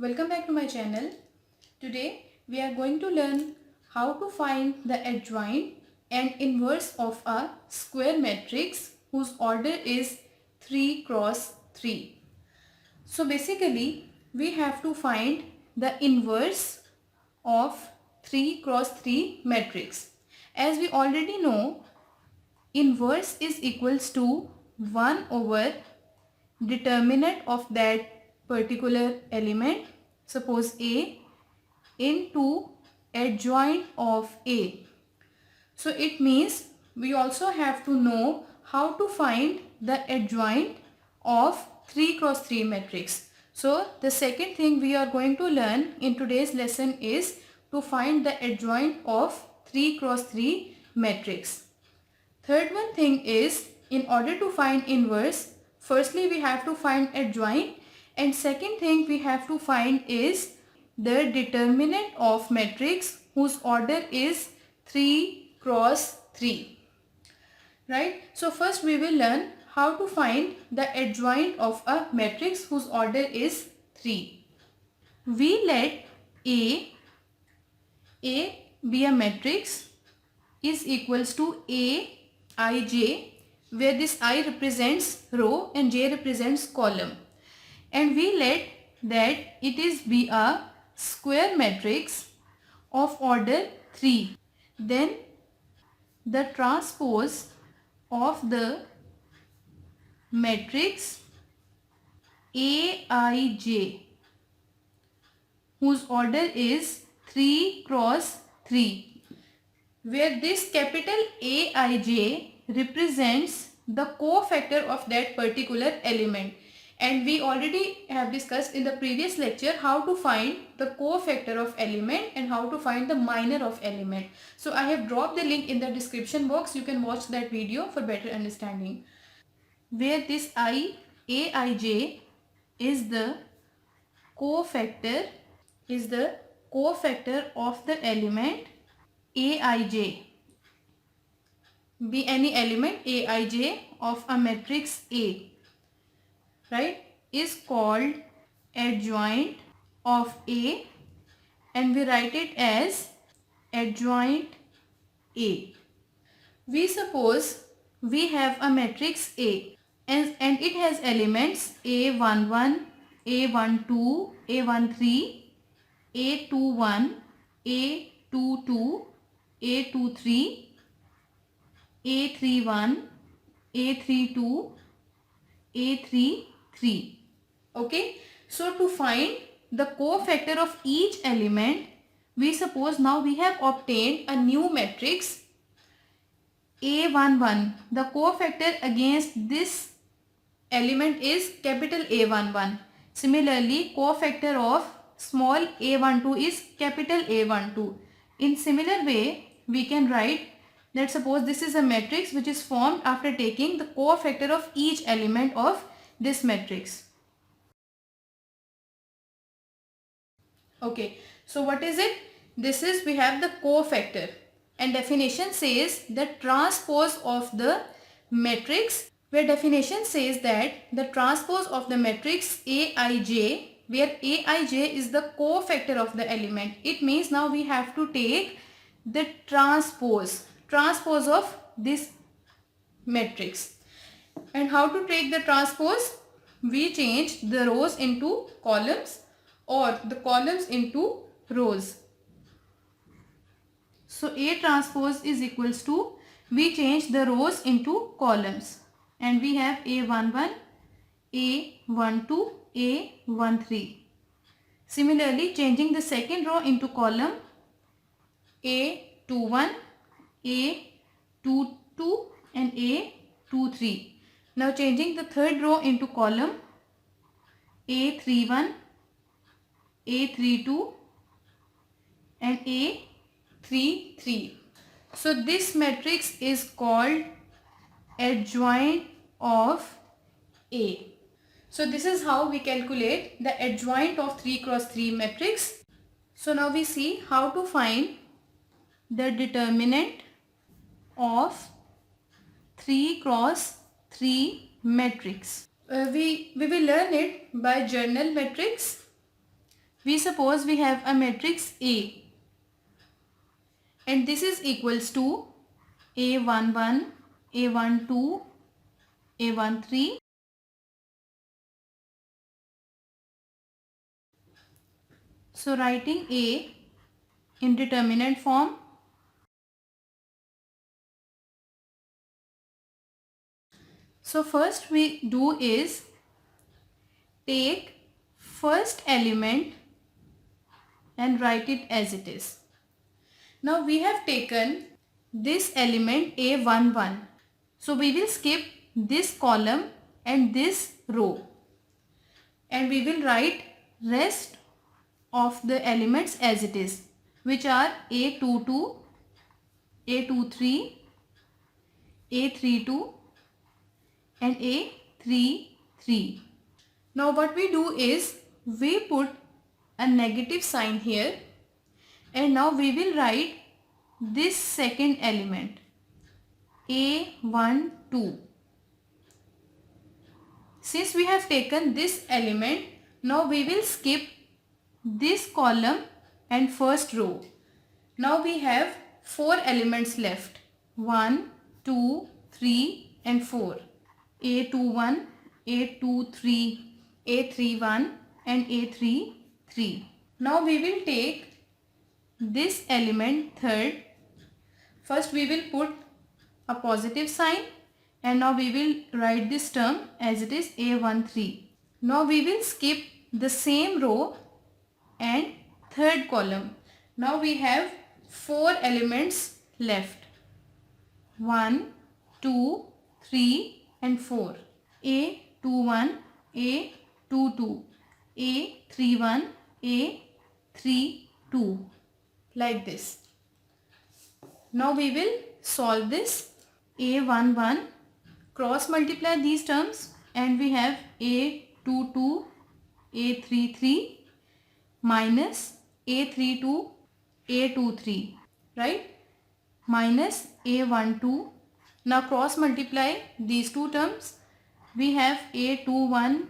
Welcome back to my channel. Today we are going to learn how to find the adjoint and inverse of a square matrix whose order is 3 cross 3. So basically we have to find the inverse of 3 cross 3 matrix. As we already know, inverse is equals to 1 over determinant of that particular element, suppose A, into adjoint of A. So it means we also have to know how to find the adjoint of 3 cross 3 matrix. So the second thing we are going to learn in today's lesson is to find the adjoint of 3 cross 3 matrix. Third one thing is, in order to find inverse, firstly we have to find adjoint, and second thing we have to find is the determinant of matrix whose order is 3 cross 3. Right? So first we will learn how to find the adjoint of a matrix whose order is 3. We let A be a matrix is equals to Aij, where this I represents row and J represents column, and we let that it is be a square matrix of order 3. Then the transpose of the matrix Aij whose order is 3 cross 3, where this capital Aij represents the cofactor of that particular element, and we already have discussed in the previous lecture how to find the cofactor of element and how to find the minor of element. So I have dropped the link in the description box. You can watch that video for better understanding, where this Aij is the cofactor of the element Aij. Be any element Aij of a matrix A, right, is called adjoint of A, and we write it as adjoint A. We suppose we have a matrix A and it has elements A11, A12, A13, A21, A22, A23, A31, A32, A33. Okay, so to find the cofactor of each element, we suppose now we have obtained a new matrix A11. The cofactor against this element is capital A11. Similarly, cofactor of small a12 is capital A12. In similar way, we can write that suppose this is a matrix which is formed after taking the cofactor of each element of this matrix. Okay, so what is it? This is, we have the cofactor, and definition says the transpose of the matrix, where definition says that the transpose of the matrix Aij, where Aij is the cofactor of the element. It means now we have to take the transpose of this matrix. And how to take the transpose? We change the rows into columns or the columns into rows. So A transpose is equals to, we change the rows into columns, and we have A11, A12, A13. Similarly, changing the second row into column, A21, A22 and A23. Now changing the third row into column, A31, A32 and A33. So this matrix is called adjoint of A. So this is how we calculate the adjoint of 3 cross 3 matrix. So now we see how to find the determinant of 3 cross 3 matrix. We will learn it by journal matrix. We suppose we have a matrix A and this is equals to A11, A12, A13. So writing A in determinant form. So first we do is take first element and write it as it is. Now we have taken this element A11. So we will skip this column and this row and we will write rest of the elements as it is, which are A22, A23, A32 and A33. Now what we do is we put a negative sign here and now we will write this second element A12. Since we have taken this element, now we will skip this column and first row. Now we have 4 elements left. 1, 2, 3 and 4. A21, A23, A31 and A33. Now we will take this element third. First we will put a positive sign and now we will write this term as it is A13. Now we will skip the same row and third column. Now we have 4 elements left. 1, 2, 3 and 4. A21, A22, A31, A32. Like this. Now we will solve this. A11, cross multiply these terms and we have A22, A33 minus A32, A23, right? Minus A12. Now cross multiply these two terms. We have A21,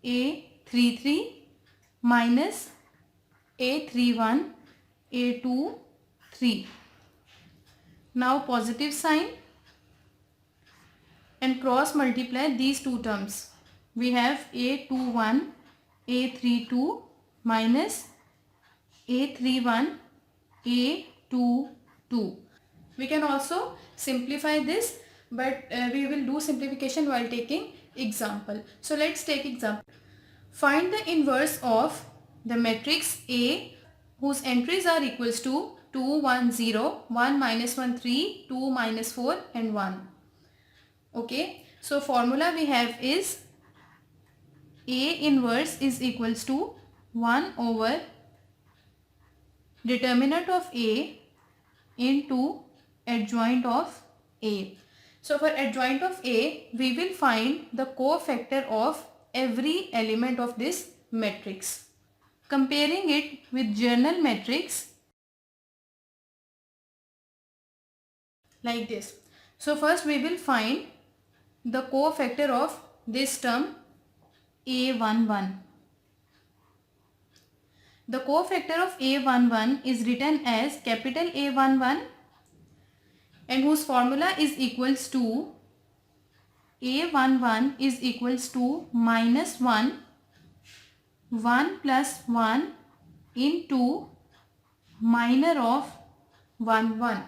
A33 minus A31, A23. Now positive sign and cross multiply these two terms. We have A21, A32 minus A31, A22. We can also simplify this, but we will do simplification while taking example. So let's take example. Find the inverse of the matrix A whose entries are equals to 2, 1, 0, 1, minus 1, 3, 2, minus 4 and 1. Okay, so formula we have is A inverse is equals to 1 over determinant of A into adjoint of A. So for adjoint of A, we will find the cofactor of every element of this matrix. Comparing it with journal matrix like this. So first we will find the cofactor of this term A11. The cofactor of A11 is written as capital A11 and whose formula is equals to A11 is equals to minus 1, 1 plus 1 into minor of 1, 1.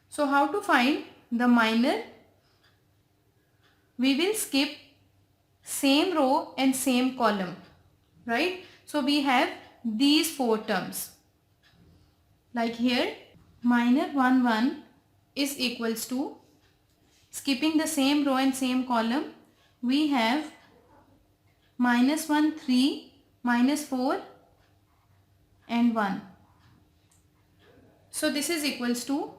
So how to find the minor? We will skip same row and same column, right? So we have these 4 terms. Like here, minor 1, 1 is equals to, skipping the same row and same column, we have minus 1, 3, minus 4 and 1. So this is equals to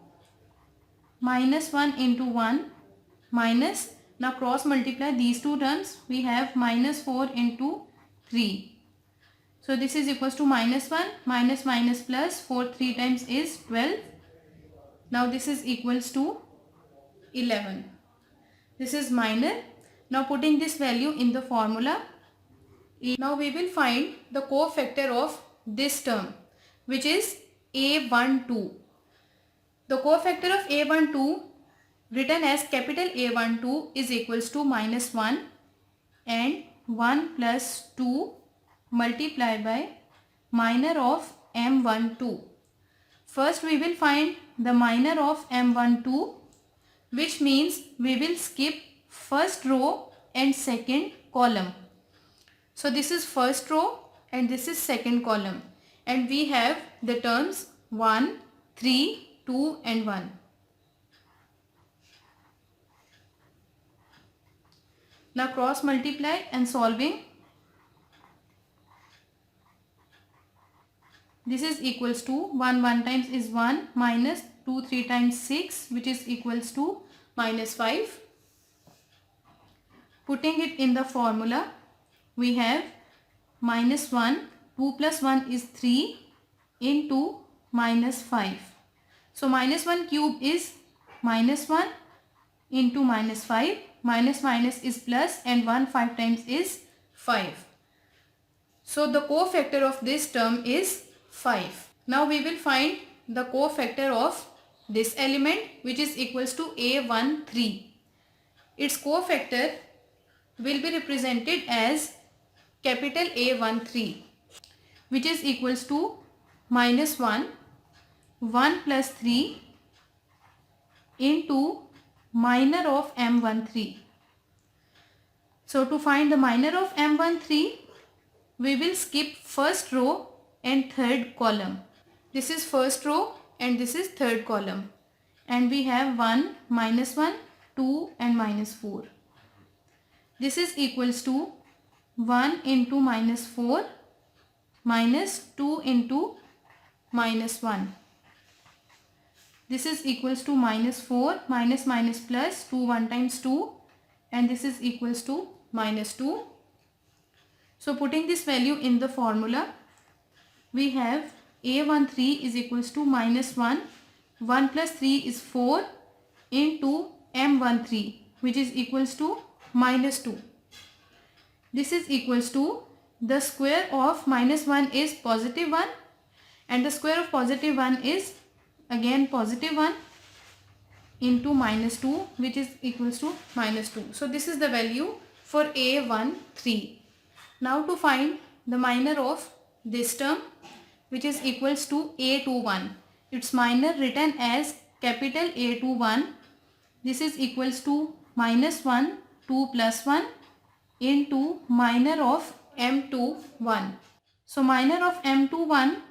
minus 1 into 1 minus, now cross multiply these two terms, we have minus 4 into 3. So this is equals to minus 1 minus minus plus 4 3 times is 12. Now this is equals to 11. This is minor. Now putting this value in the formula, Now we will find the cofactor of this term, which is A12. The cofactor of A12 written as capital A12 is equals to -1 and 1 plus 2 multiplied by minor of M12. First we will find the minor of M12, which means we will skip first row and second column. So this is first row and this is second column, and we have the terms 1, 3, 2 and 1. Now cross multiply and solving. This is equals to 1 times is 1 minus 2 3 times 6, which is equals to -5. Putting it in the formula, we have -1, 2 plus 1 is 3 into -5. So -1 cube is -1 into -5. Minus minus is plus, and 1 5 times is 5. So the cofactor of this term is 5. Now we will find the cofactor of this element, which is equals to A13. Its cofactor will be represented as capital A13, which is equals to -1, 1 plus 3 into minor of M13. So to find the minor of M13, we will skip first row and third column. This is first row and this is third column, and we have 1, -1, 2 and -4. This is equals to 1 into -4 minus 2 into -1. This is equals to -4 minus minus plus 2 1 times 2, and this is equals to -2. So putting this value in the formula, we have A13 is equals to -1, 1 plus 3 is 4 into M13, which is equals to -2. This is equals to the square of -1 is +1, and the square of +1 is again +1 into -2, which is equals to -2. So this is the value for A13. Now to find the minor of this term, which is equals to A21. Its minor written as capital A21. This is equals to -1, 2 plus 1 into minor of M21. So minor of M21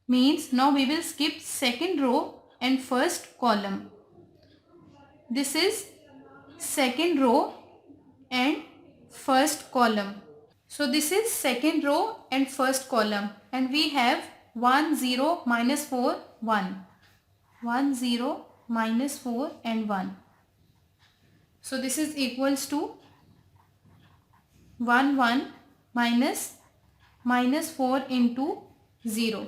means now we will skip second row and first column. This is second row and first column. So this is second row and first column, and we have 1 0 -4 1, 1 0 -4 and 1. So this is equals to 1 1 minus -4 into 0.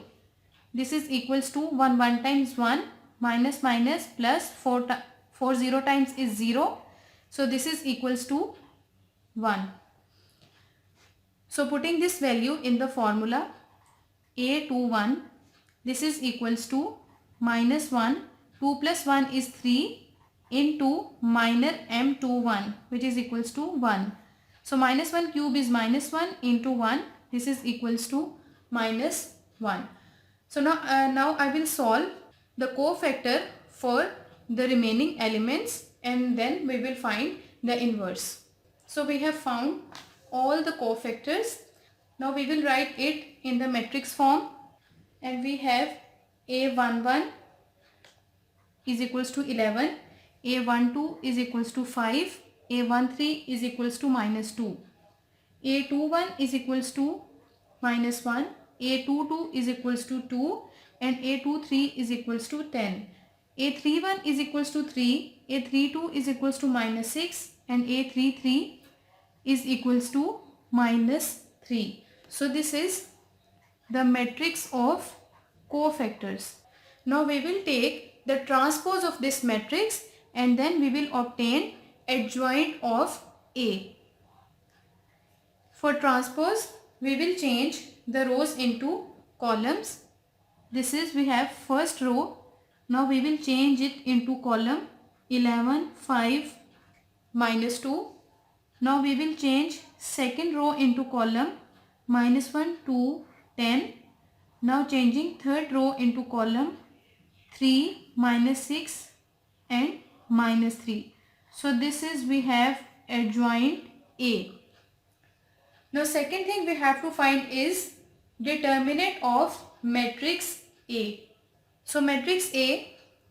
This is equals to 1 1 times 1 minus minus plus 4 0 times is 0. So this is equals to 1. So putting this value in the formula, A21, this is equals to -1, 2 plus 1 is 3 into minor M21, which is equals to 1. So -1 cube is -1 into 1. This is equals to -1. So now I will solve the cofactor for the remaining elements, and then we will find the inverse. So we have found all the cofactors. Now we will write it in the matrix form, and we have A11 is equals to 11, A12 is equals to 5, A13 is equals to -2, A21 is equals to -1, A22 is equals to 2, and A23 is equals to 10. A31 is equals to 3, A32 is equals to -6, and A33 is equals to -3. So this is the matrix of cofactors. Now we will take the transpose of this matrix, and then we will obtain adjoint of A. For transpose, we will change the rows into columns. This is, we have first row. Now we will change it into column 11, 5, -2. Now we will change second row into column -1, 2, 10. Now changing third row into column 3, -6 and -3. So this is, we have adjoint A. Now second thing we have to find is determinant of matrix A. So matrix A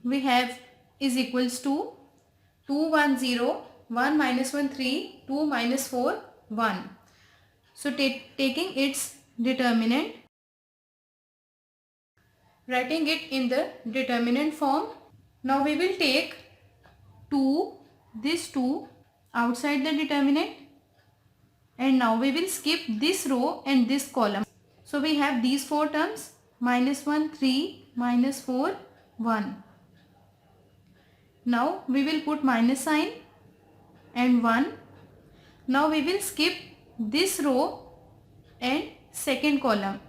we have is equals to 2, 1, 0, 1, -1, 3, 2, -4, 1. So taking its determinant, writing it in the determinant form. Now we will take 2, this 2 outside the determinant, and now we will skip this row and this column. So we have these four terms: -1, 3, -4, 1. Now we will put minus sign and 1. Now we will skip this row and second column.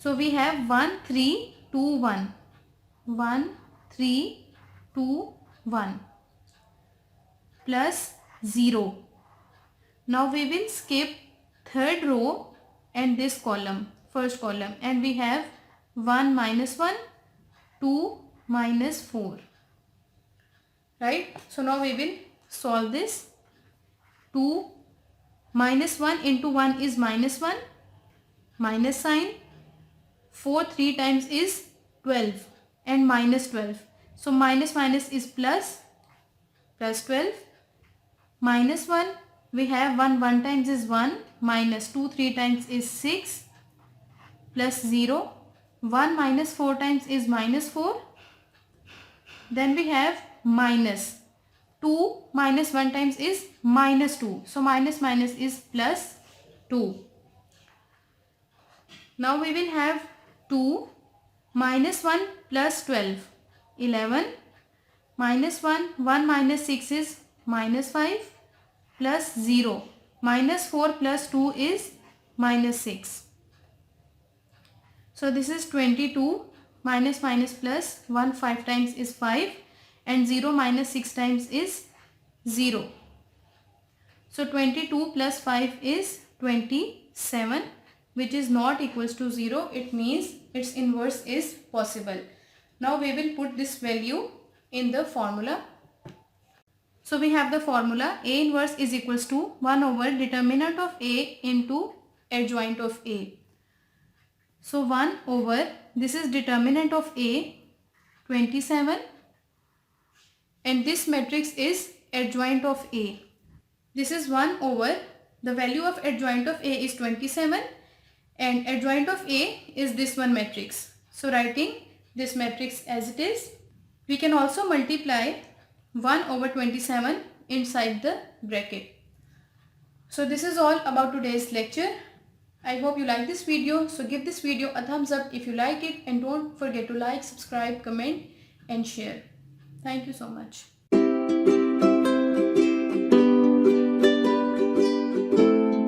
So we have 1, 3, 2, 1. 1, 3, 2, 1 plus 0. Now we will skip third row and this column, first column, and we have 1, -1, 2, -4. Right? So now we will solve this. 2 -1 into 1 is -1, minus sign. 4 3 times is 12 and -12. So minus minus is plus, plus 12. -1, we have 1 1 times is 1, minus 2 3 times is 6, plus 0. 1 minus 4 times is -4. Then we have minus 2 minus 1 times is -2. So minus minus is plus 2. Now we will have 2 -1 plus 12, 11. -1, 1 minus 6 is -5 plus 0. -4 plus 2 is -6. So this is 22. Minus minus plus 1 5 times is 5 and 0 minus 6 times is 0. So 22 plus 5 is 27, which is not equals to 0. It means its inverse is possible. Now we will put this value in the formula. So we have the formula: A inverse is equals to 1 over determinant of A into adjoint of A. So 1 over, this is determinant of A, 27, and this matrix is adjoint of A. This is 1 over, the value of adjoint of A is 27 and adjoint of A is this one matrix. So writing this matrix as it is, we can also multiply 1 over 27 inside the bracket. So this is all about today's lecture. I hope you like this video. So give this video a thumbs up if you like it, and don't forget to like, subscribe, comment and share. Thank you so much.